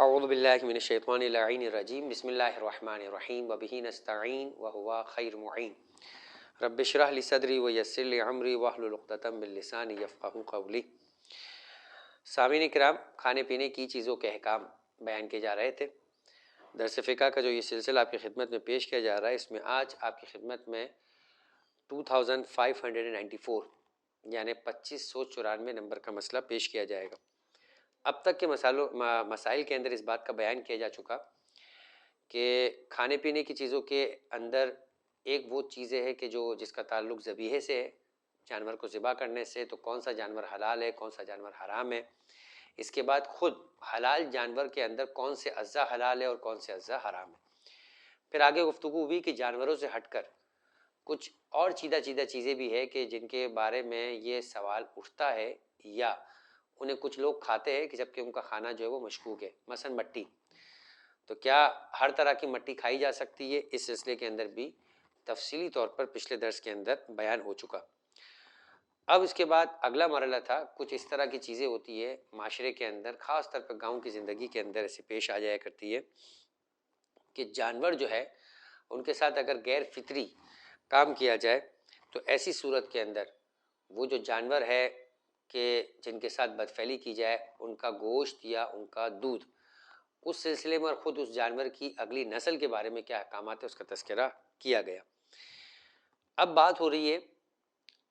اعوذ باللہ من الشیطان اللعین الرجیم بسم اللہ الرحمن الرحیم وبہ نستعین وہو خیر معین رب اشرح لی صدری ویسر لی امری واحلل عقدۃ من لسانی یفقہوا قولی۔ سامعین کرام، کھانے پینے کی چیزوں کے احکام بیان کیے جا رہے تھے۔ درس فقہ کا جو یہ سلسلہ آپ کی خدمت میں پیش کیا جا رہا ہے، اس میں آج آپ کی خدمت میں 2594 یعنی 2594 نمبر کا مسئلہ پیش کیا جائے گا۔ اب تک کے مسائل کے اندر اس بات کا بیان کیا جا چکا کہ کھانے پینے کی چیزوں کے اندر ایک وہ چیزیں ہے کہ جس کا تعلق ذبیحے سے ہے، جانور کو ذبح کرنے سے، تو کون سا جانور حلال ہے، کون سا جانور حرام ہے۔ اس کے بعد خود حلال جانور کے اندر کون سے اجزاء حلال ہے اور کون سے اجزاء حرام ہے۔ پھر آگے گفتگو ہوئی کہ جانوروں سے ہٹ کر کچھ اور چیدہ چیزیں بھی ہے کہ جن کے بارے میں یہ سوال اٹھتا ہے یا انہیں کچھ لوگ کھاتے ہیں کہ جبکہ ان کا کھانا جو ہے وہ مشکوک ہے، مثلا مٹی۔ تو کیا ہر طرح کی مٹی کھائی جا سکتی ہے؟ اس سلسلے کے اندر بھی تفصیلی طور پر پچھلے درس کے اندر بیان ہو چکا۔ اب اس کے بعد اگلا مرحلہ تھا، کچھ اس طرح کی چیزیں ہوتی ہے معاشرے کے اندر، خاص طور پر گاؤں کی زندگی کے اندر ایسے پیش آ جایا کرتی ہے کہ جانور جو ہے ان کے ساتھ اگر غیر فطری کام کیا جائے تو ایسی صورت کے اندر وہ جو جانور ہے کہ جن کے ساتھ بدفعلی کی جائے، ان کا گوشت یا ان کا دودھ، اس سلسلے میں اور خود اس جانور کی اگلی نسل کے بارے میں کیا احکامات ہے اس کا تذکرہ کیا گیا۔ اب بات ہو رہی ہے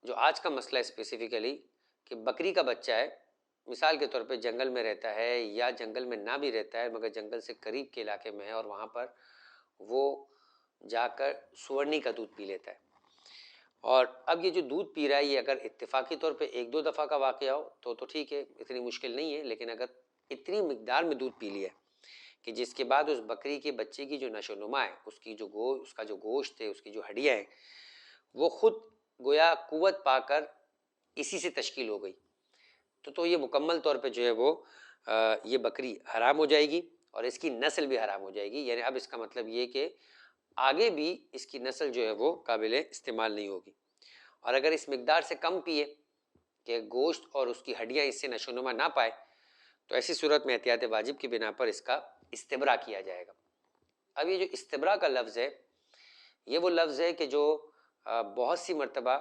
جو آج کا مسئلہ اسپیسیفکلی کہ بکری کا بچہ ہے، مثال کے طور پہ جنگل میں رہتا ہے یا جنگل میں نہ بھی رہتا ہے مگر جنگل سے قریب کے علاقے میں ہے، اور وہاں پر وہ جا کر سورنی کا دودھ پی لیتا ہے، اور اب یہ جو دودھ پی رہا ہے یہ اگر اتفاقی طور پہ ایک دو دفعہ کا واقعہ ہو تو ٹھیک ہے، اتنی مشکل نہیں ہے، لیکن اگر اتنی مقدار میں دودھ پی لیا کہ جس کے بعد اس بکری کے بچے کی جو نشو و نما ہے، اس کا جو گوشت ہے، اس کی جو ہڈیاں ہیں، وہ خود گویا قوت پا کر اسی سے تشکیل ہو گئی، تو یہ مکمل طور پہ جو ہے وہ یہ بکری حرام ہو جائے گی اور اس کی نسل بھی حرام ہو جائے گی۔ یعنی اب اس کا مطلب یہ کہ آگے بھی اس کی نسل جو ہے وہ قابل استعمال نہیں ہوگی، اور اگر اس مقدار سے کم پیے کہ گوشت اور اس کی ہڈیاں اس سے نشو و نما نہ پائے تو ایسی صورت میں احتیاط واجب کی بنا پر اس کا استبراء کیا جائے گا۔ اب یہ جو استبراء کا لفظ ہے، یہ وہ لفظ ہے کہ جو بہت سی مرتبہ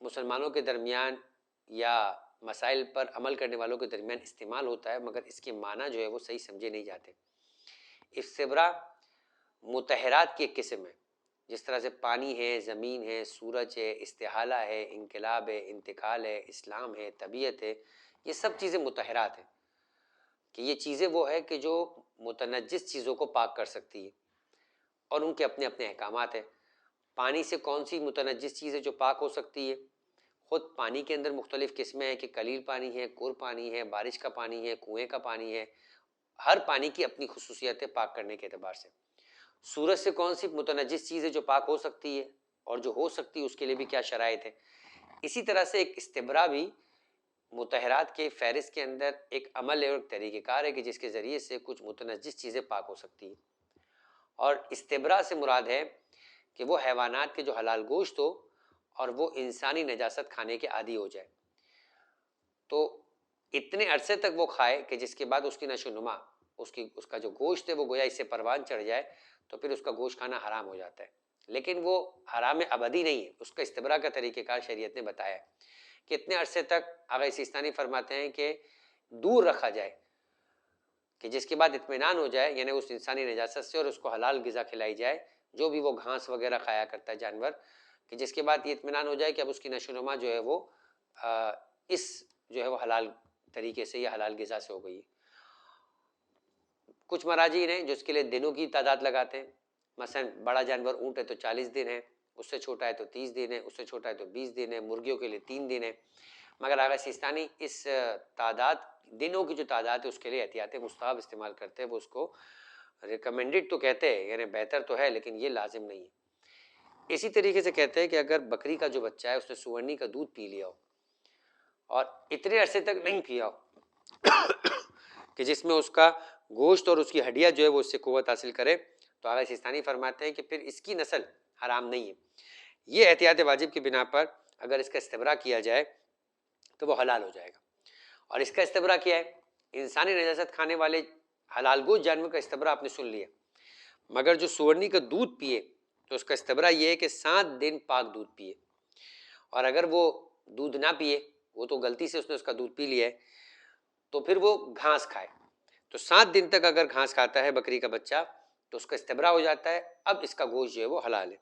مسلمانوں کے درمیان یا مسائل پر عمل کرنے والوں کے درمیان استعمال ہوتا ہے، مگر اس کے معنی جو ہے وہ صحیح سمجھے نہیں جاتے۔ استبراء مطہرات کی ایک قسم ہے، جس طرح سے پانی ہے، زمین ہے، سورج ہے، استحالہ ہے، انقلاب ہے، انتقال ہے، اسلام ہے، طبیعت ہے، یہ سب چیزیں مطہرات ہیں کہ یہ چیزیں وہ ہے کہ جو متنجس چیزوں کو پاک کر سکتی ہے، اور ان کے اپنے اپنے احکامات ہیں۔ پانی سے کون سی متنجس چیز ہے جو پاک ہو سکتی ہے؟ خود پانی کے اندر مختلف قسمیں ہیں کہ قلیل پانی ہے، کور پانی ہے، بارش کا پانی ہے، کنویں کا پانی ہے، ہر پانی کی اپنی خصوصیت ہے پاک کرنے کے اعتبار سے۔ سورج سے کون سی متنجس چیز ہے جو پاک ہو سکتی ہے، اور جو ہو سکتی ہے اس کے لیے بھی کیا شرائط ہے۔ اسی طرح سے ایک استبراء بھی مطہرات کے فہرست کے اندر ایک عمل ہے اور ایک طریقہ کار ہے کہ جس کے ذریعے سے کچھ متنجس چیزیں پاک ہو سکتی ہیں، اور استبراء سے مراد ہے کہ وہ حیوانات کے جو حلال گوشت ہو اور وہ انسانی نجاست کھانے کے عادی ہو جائے، تو اتنے عرصے تک وہ کھائے کہ جس کے بعد اس کی نشو و نما، اس کا جو گوشت ہے وہ گویا اس سے پروان چڑھ جائے، تو پھر اس کا گوشت کھانا حرام ہو جاتا ہے۔ لیکن وہ حرام ابدی نہیں ہے، اس کا استبراء کا طریقہ کار شریعت نے بتایا ہے کہ اتنے عرصے تک آغا سیستانی فرماتے ہیں کہ دور رکھا جائے کہ جس کے بعد اطمینان ہو جائے، یعنی اس انسانی نجاست سے، اور اس کو حلال غذا کھلائی جائے، جو بھی وہ گھاس وغیرہ کھایا کرتا ہے جانور، کہ جس کے بعد یہ اطمینان ہو جائے کہ اب اس کی نشو و نما جو ہے وہ اس جو ہے وہ حلال طریقے سے یا حلال غذا سے ہو گئی ہے۔ کچھ مراجع ہیں جو اس کے لیے دنوں کی تعداد لگاتے ہیں، مثلا بڑا جانور اونٹ ہے تو 40 دن ہے، اس سے چھوٹا ہے تو 30 دن ہے، اس سے چھوٹا ہے تو 20 دن ہے، مرغیوں کے لیے 3 دن ہے، مگر آغا سیستانی اس تعداد، دنوں کی جو تعداد ہے اس کے لیے احتیاط مستحب استعمال کرتے ہیں، وہ اس کو ریکمینڈڈ تو کہتے ہیں، یعنی بہتر تو ہے لیکن یہ لازم نہیں ہے۔ اسی طریقے سے کہتے ہیں کہ اگر بکری کا جو بچہ ہے اس نے سورنی کا دودھ پی لیا ہو اور اتنے عرصے تک نہیں پیا ہو کہ جس میں اس کا گوشت اور اس کی ہڈیاں جو ہے وہ اس سے قوت حاصل کرے، تو آغا سیستانی فرماتے ہیں کہ پھر اس کی نسل حرام نہیں ہے۔ یہ احتیاط واجب کی بنا پر اگر اس کا استبراء کیا جائے تو وہ حلال ہو جائے گا۔ اور اس کا استبراء کیا ہے؟ انسانی نجاست کھانے والے حلال گوشت جانور کا استبراء آپ نے سن لیا، مگر جو سورنی کا دودھ پیے تو اس کا استبراء یہ ہے کہ 7 دن پاک دودھ پیے، اور اگر وہ دودھ نہ پیے، وہ تو غلطی سے اس نے اس کا دودھ پی لیا ہے، تو پھر وہ گھاس کھائے، تو 7 دن تک اگر گھاس کھاتا ہے بکری کا بچہ تو اس کا استبراء ہو جاتا ہے، اب اس کا گوشت جو ہے وہ حلال ہے،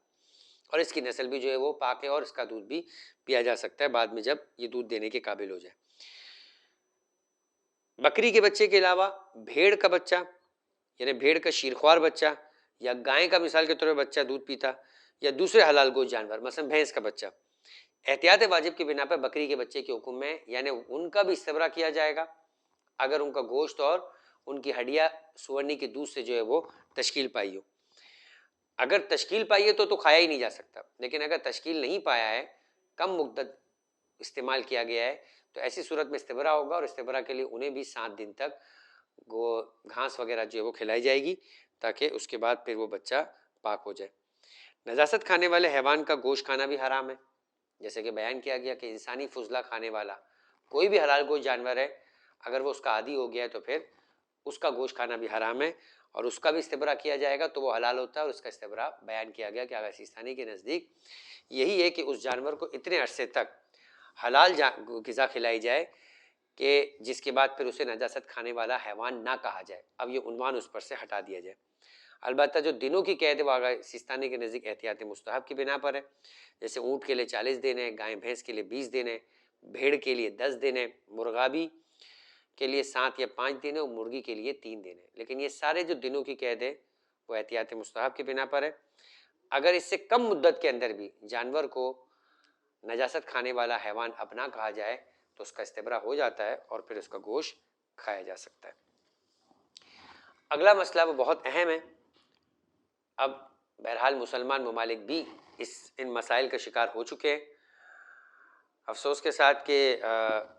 اور اس کی نسل بھی جو ہے وہ پاک ہے، اور اس کا دودھ بھی پیا جا سکتا ہے بعد میں جب یہ دودھ دینے کے قابل ہو جائے۔ بکری کے بچے کے علاوہ بھیڑ کا بچہ، یعنی بھیڑ کا شیرخوار بچہ، یا گائے کا مثال کے طور پر بچہ دودھ پیتا، یا دوسرے حلال گوشت جانور مثلا بھینس کا بچہ، احتیاط واجب کی بنا پر بکری کے بچے کے حکم میں یعنی ان کا بھی استبراء کیا جائے گا اگر ان کا گوشت اور ان کی ہڈیاں سورنی کے دودھ سے جو ہے وہ تشکیل پائی ہو۔ اگر تشکیل پائی ہے تو کھایا ہی نہیں جا سکتا، لیکن اگر تشکیل نہیں پایا ہے، کم مدت استعمال کیا گیا ہے، تو ایسی صورت میں استبراء ہوگا، اور استبراء کے لیے انہیں بھی 7 دن تک گھاس وغیرہ جو ہے وہ کھلائی جائے گی تاکہ اس کے بعد پھر وہ بچہ پاک ہو جائے۔ نجاست کھانے والے حیوان کا گوشت کھانا بھی حرام ہے، جیسے کہ بیان کیا گیا کہ انسانی فضلہ کھانے والا کوئی بھی حلال گوشت جانور ہے، اگر وہ اس کا عادی ہو گیا ہے تو پھر اس کا گوشت کھانا بھی حرام ہے، اور اس کا بھی استبراء کیا جائے گا تو وہ حلال ہوتا ہے، اور اس کا استبراء بیان کیا گیا کہ آغا سیستانی کے نزدیک یہی ہے کہ اس جانور کو اتنے عرصے تک حلال غذا کھلائی جائے کہ جس کے بعد پھر اسے نجاست کھانے والا حیوان نہ کہا جائے، اب یہ عنوان اس پر سے ہٹا دیا جائے۔ البتہ جو دنوں کی قید ہے وہ آغا سیستانی کے نزدیک احتیاط مستحب کی بنا پر ہے، جیسے اونٹ کے لیے 40 دن ہے، گائے بھینس کے لیے 20 دن ہے، بھیڑ کے لیے 10 دن ہے، مرغابی کے لیے 7 یا 5 دن ہے، اور مرغی کے لیے 3 دن ہے، لیکن یہ سارے جو دنوں کی قید ہے وہ احتیاط مستحب کی بنا پر ہے۔ اگر اس سے کم مدت کے اندر بھی جانور کو نجاست کھانے والا حیوان اب نہ کہا جائے تو اس کا استبراء ہو جاتا ہے، اور پھر اس کا گوشت کھایا جا سکتا ہے۔ اگلا مسئلہ وہ بہت اہم ہے، اب بہرحال مسلمان ممالک بھی ان مسائل کا شکار ہو چکے ہیں، افسوس کے ساتھ کہ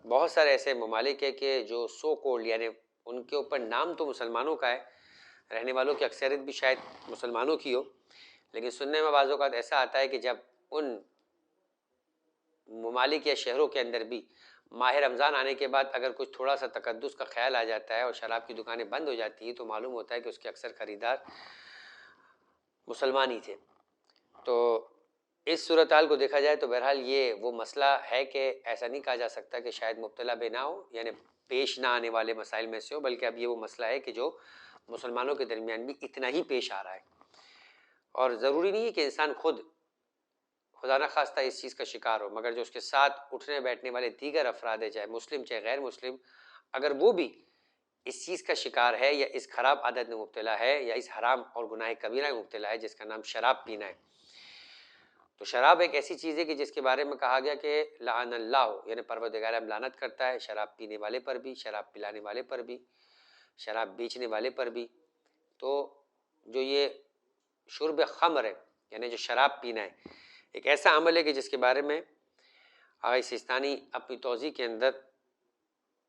بہت سارے ایسے ممالک ہیں کہ جو سو کولڈ یعنی ان کے اوپر نام تو مسلمانوں کا ہے، رہنے والوں کی اکثریت بھی شاید مسلمانوں کی ہو، لیکن سننے میں بعض اوقات ایسا آتا ہے کہ جب ان ممالک یا شہروں کے اندر بھی ماہ رمضان آنے کے بعد اگر کچھ تھوڑا سا تقدس کا خیال آ جاتا ہے اور شراب کی دکانیں بند ہو جاتی ہیں تو معلوم ہوتا ہے کہ اس کے اکثر خریدار مسلمان ہی تھے۔ تو اس صورتحال کو دیکھا جائے تو بہرحال یہ وہ مسئلہ ہے کہ ایسا نہیں کہا جا سکتا کہ شاید مبتلا بے نہ ہو، یعنی پیش نہ آنے والے مسائل میں سے ہو، بلکہ اب یہ وہ مسئلہ ہے کہ جو مسلمانوں کے درمیان بھی اتنا ہی پیش آ رہا ہے، اور ضروری نہیں ہے کہ انسان خود خدا نہ خواستہ اس چیز کا شکار ہو، مگر جو اس کے ساتھ اٹھنے بیٹھنے والے دیگر افراد ہیں، چاہے مسلم چاہے غیر مسلم، اگر وہ بھی اس چیز کا شکار ہے یا اس خراب عادت میں مبتلا ہے یا اس حرام اور گناہ کبیرہ میں مبتلا ہے جس کا نام شراب پینا ہے، تو شراب ایک ایسی چیز ہے کہ جس کے بارے میں کہا گیا کہ لعن اللہ، یعنی پروردگار عالم لعنت کرتا ہے شراب پینے والے پر بھی، شراب پلانے والے پر بھی، شراب بیچنے والے پر بھی۔ تو جو یہ شرب خمر ہے یعنی جو شراب پینا ہے، ایک ایسا عمل ہے کہ جس کے بارے میں آغا سیستانی اپنی توضیح کے اندر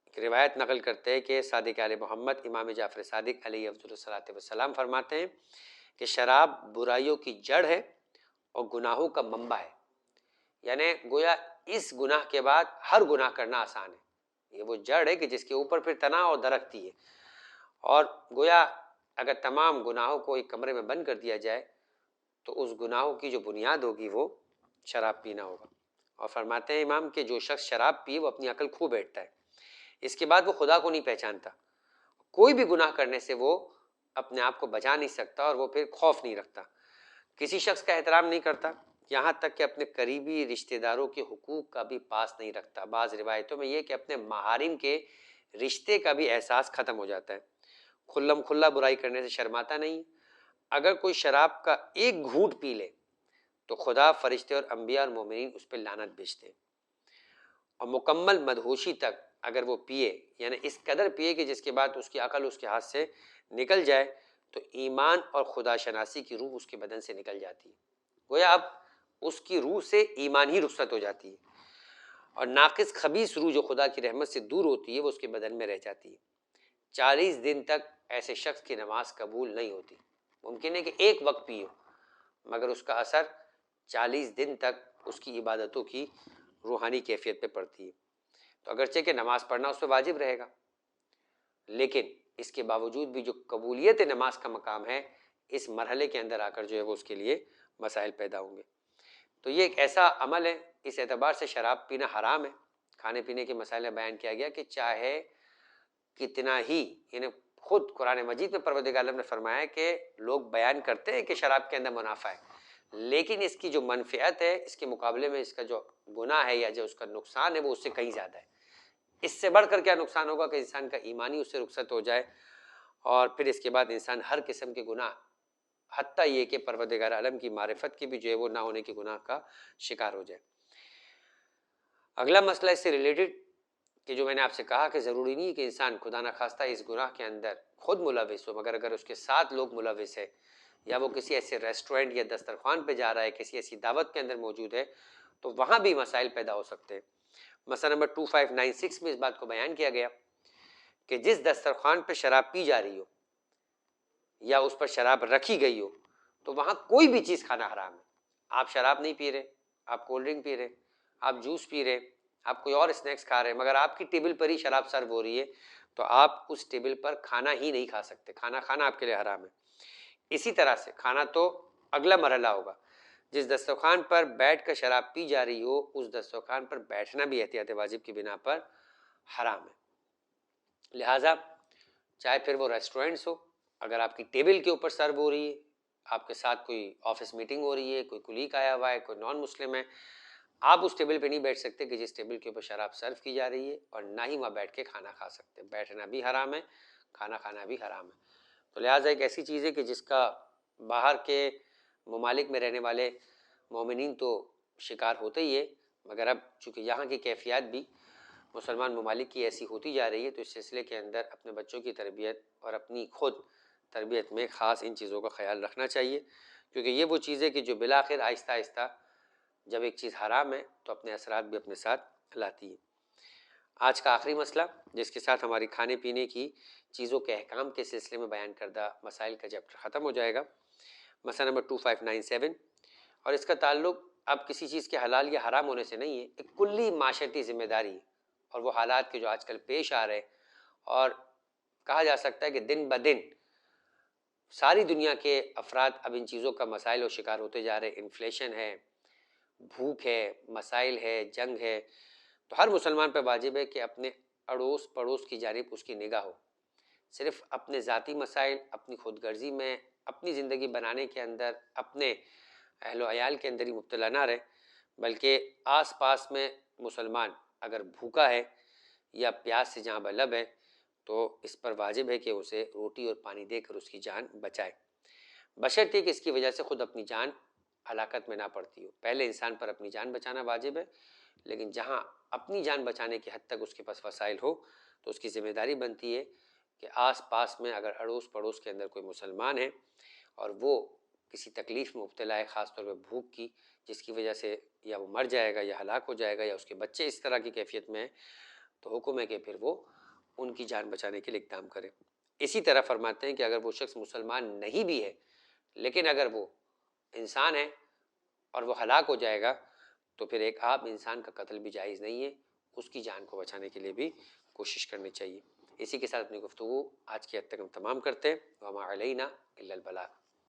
ایک روایت نقل کرتے ہیں کہ صادق آل محمد امام جعفر صادق علیہ افضل الصلاۃ والسلام فرماتے ہیں کہ شراب برائیوں کی جڑ ہے اور گناہوں کا منبع ہے، یعنی گویا اس گناہ کے بعد ہر گناہ کرنا آسان ہے، یہ وہ جڑ ہے کہ جس کے اوپر پھر تنا اور درختی ہے، اور گویا اگر تمام گناہوں کو ایک کمرے میں بند کر دیا جائے تو اس گناہوں کی جو بنیاد ہوگی وہ شراب پینا ہوگا۔ اور فرماتے ہیں امام کہ جو شخص شراب پیے وہ اپنی عقل کھو بیٹھتا ہے، اس کے بعد وہ خدا کو نہیں پہچانتا، کوئی بھی گناہ کرنے سے وہ اپنے آپ کو بچا نہیں سکتا، اور وہ پھر خوف نہیں رکھتا، کسی شخص کا احترام نہیں کرتا، یہاں تک کہ اپنے قریبی رشتہ داروں کے حقوق کا بھی پاس نہیں رکھتا، بعض روایتوں میں یہ کہ اپنے محارم کے رشتے کا بھی احساس ختم ہو جاتا ہے، کھلم کھلا برائی کرنے سے شرماتا نہیں، اگر کوئی شراب کا ایک گھونٹ پی لے تو خدا، فرشتے اور انبیاء اور مومنین اس پہ لعنت بھیجتے ہیں، اور مکمل مدہوشی تک اگر وہ پیے یعنی اس قدر پیے کہ جس کے بعد اس کی عقل اس کے ہاتھ سے نکل جائے تو ایمان اور خدا شناسی کی روح اس کے بدن سے نکل جاتی ہے، گویا اب اس کی روح سے ایمان ہی رخصت ہو جاتی ہے، اور ناقص خبیث روح جو خدا کی رحمت سے دور ہوتی ہے وہ اس کے بدن میں رہ جاتی ہے۔ 40 دن تک ایسے شخص کی نماز قبول نہیں ہوتی، ممکن ہے کہ ایک وقت پیو مگر اس کا اثر 40 دن تک اس کی عبادتوں کی روحانی کیفیت پہ پڑتی ہے، تو اگرچہ کہ نماز پڑھنا اس پہ واجب رہے گا، لیکن اس کے باوجود بھی جو قبولیت نماز کا مقام ہے اس مرحلے کے اندر آ کر جو ہے وہ اس کے لیے مسائل پیدا ہوں گے۔ تو یہ ایک ایسا عمل ہے، اس اعتبار سے شراب پینا حرام ہے۔ کھانے پینے کے مسائل میں بیان کیا گیا کہ چاہے کتنا ہی، یعنی خود قرآن مجید میں پروردگار عالم نے فرمایا ہے کہ لوگ بیان کرتے ہیں کہ شراب کے اندر منافع ہے، لیکن اس کی جو منفعت ہے اس کے مقابلے میں اس کا جو گناہ ہے یا جو اس کا نقصان ہے وہ اس سے کہیں زیادہ ہے۔ اس سے بڑھ کر کیا نقصان ہوگا کہ انسان کا ایمانی اس سے رخصت ہو جائے، اور پھر اس کے بعد انسان ہر قسم کے گناہ، حتیٰ یہ کہ پروردگار عالم کی معرفت کی بھی جو ہے وہ نہ ہونے کے گناہ کا شکار ہو جائے۔ اگلا مسئلہ اس سے ریلیٹڈ کہ جو میں نے آپ سے کہا کہ ضروری نہیں کہ انسان خدا نخواستہ اس گناہ کے اندر خود ملوث ہو، مگر اگر اس کے ساتھ لوگ ملوث ہے یا وہ کسی ایسے ریسٹورینٹ یا دسترخوان پہ جا رہا ہے، کسی ایسی دعوت کے اندر موجود ہے، تو وہاں بھی مسائل پیدا ہو سکتے ہیں۔ مسئلہ نمبر 2596 میں اس بات کو بیان کیا گیا کہ جس دسترخوان پہ شراب پی جا رہی ہو یا اس پر شراب رکھی گئی ہو تو وہاں کوئی بھی چیز کھانا حرام ہے۔ آپ شراب نہیں پی رہے، آپ کولڈ ڈرنک پی رہے، آپ جوس پی رہے، آپ کوئی اور اسنیکس کھا رہے ہیں، مگر آپ کی ٹیبل پر ہی شراب سرو ہو رہی ہے تو آپ اس ٹیبل پر کھانا ہی نہیں کھا سکتے، کھانا کھانا آپ کے لیے حرام ہے۔ اسی طرح سے کھانا تو اگلا مرحلہ ہوگا، جس دسترخوان پر بیٹھ کر شراب پی جا رہی ہو اس دسترخوان پر بیٹھنا بھی احتیاط واجب کی بنا پر حرام ہے۔ لہٰذا چاہے پھر وہ ریسٹورینٹس ہو، اگر آپ کی ٹیبل کے اوپر سرو ہو رہی ہے، آپ کے ساتھ کوئی آفس میٹنگ ہو رہی ہے، کوئی کلیگ آیا ہوا ہے، کوئی نان مسلم ہے، آپ اس ٹیبل پہ نہیں بیٹھ سکتے کہ جس ٹیبل کے اوپر شراب سرو کی جا رہی ہے، اور نہ ہی وہاں بیٹھ کے کھانا کھا سکتے۔ بیٹھنا بھی حرام ہے، کھانا کھانا بھی حرام ہے۔ تو لہٰذا ایک ایسی چیز ہے کہ جس کا باہر کے ممالک میں رہنے والے مومنین تو شکار ہوتے ہی ہے، مگر اب چونکہ یہاں کی کیفیات بھی مسلمان ممالک کی ایسی ہوتی جا رہی ہے تو اس سلسلے کے اندر اپنے بچوں کی تربیت اور اپنی خود تربیت میں خاص ان چیزوں کا خیال رکھنا چاہیے، کیونکہ یہ وہ چیز ہے کہ جو بالآخر آہستہ آہستہ جب ایک چیز حرام ہے تو اپنے اثرات بھی اپنے ساتھ لاتی ہے۔ آج کا آخری مسئلہ جس کے ساتھ ہماری کھانے پینے کی چیزوں کے احکام کے سلسلے میں بیان کردہ مسائل کا چیپٹر ختم ہو جائے گا۔ مسئلہ نمبر 2597، اور اس کا تعلق اب کسی چیز کے حلال یا حرام ہونے سے نہیں ہے، ایک کلی معاشرتی ذمہ داری ہے، اور وہ حالات کے جو آج کل پیش آ رہے ہیں، اور کہا جا سکتا ہے کہ دن بدن ساری دنیا کے افراد اب ان چیزوں کا مسائل و شکار ہوتے جا رہے ہیں۔ انفلیشن ہے، بھوک ہے، مسائل ہے، جنگ ہے، تو ہر مسلمان پہ واجب ہے کہ اپنے اڑوس پڑوس کی جانب اس کی نگاہ ہو، صرف اپنے ذاتی مسائل، اپنی خود غرضی میں، اپنی زندگی بنانے کے اندر، اپنے اہل و عیال کے اندر ہی مبتلا نہ رہے، بلکہ آس پاس میں مسلمان اگر بھوکا ہے یا پیاس سے جہاں بلب ہے تو اس پر واجب ہے کہ اسے روٹی اور پانی دے کر اس کی جان بچائے، بشرطے کہ اس کی وجہ سے خود اپنی جان ہلاکت میں نہ پڑتی ہو۔ پہلے انسان پر اپنی جان بچانا واجب ہے، لیکن جہاں اپنی جان بچانے کی حد تک اس کے پاس وسائل ہو تو اس کی ذمہ داری بنتی ہے کہ آس پاس میں اگر اڑوس پڑوس کے اندر کوئی مسلمان ہے اور وہ کسی تکلیف میں مبتلا ہے، خاص طور پہ بھوک کی، جس کی وجہ سے یا وہ مر جائے گا یا ہلاک ہو جائے گا یا اس کے بچے اس طرح کی کیفیت میں ہیں، تو حکم ہے کہ پھر وہ ان کی جان بچانے کے لیے اقدام کرے۔ اسی طرح فرماتے ہیں کہ اگر وہ شخص مسلمان نہیں بھی ہے لیکن اگر وہ انسان ہے اور وہ ہلاک ہو جائے گا تو پھر ایک عام انسان کا قتل بھی جائز نہیں ہے، اس کی جان کو بچانے کے لیے بھی کوشش کرنی چاہیے۔ اسی کے ساتھ اپنی گفتگو آج کی حد تک ہم تمام کرتے ہیں۔ وما علینا الا البلاغ۔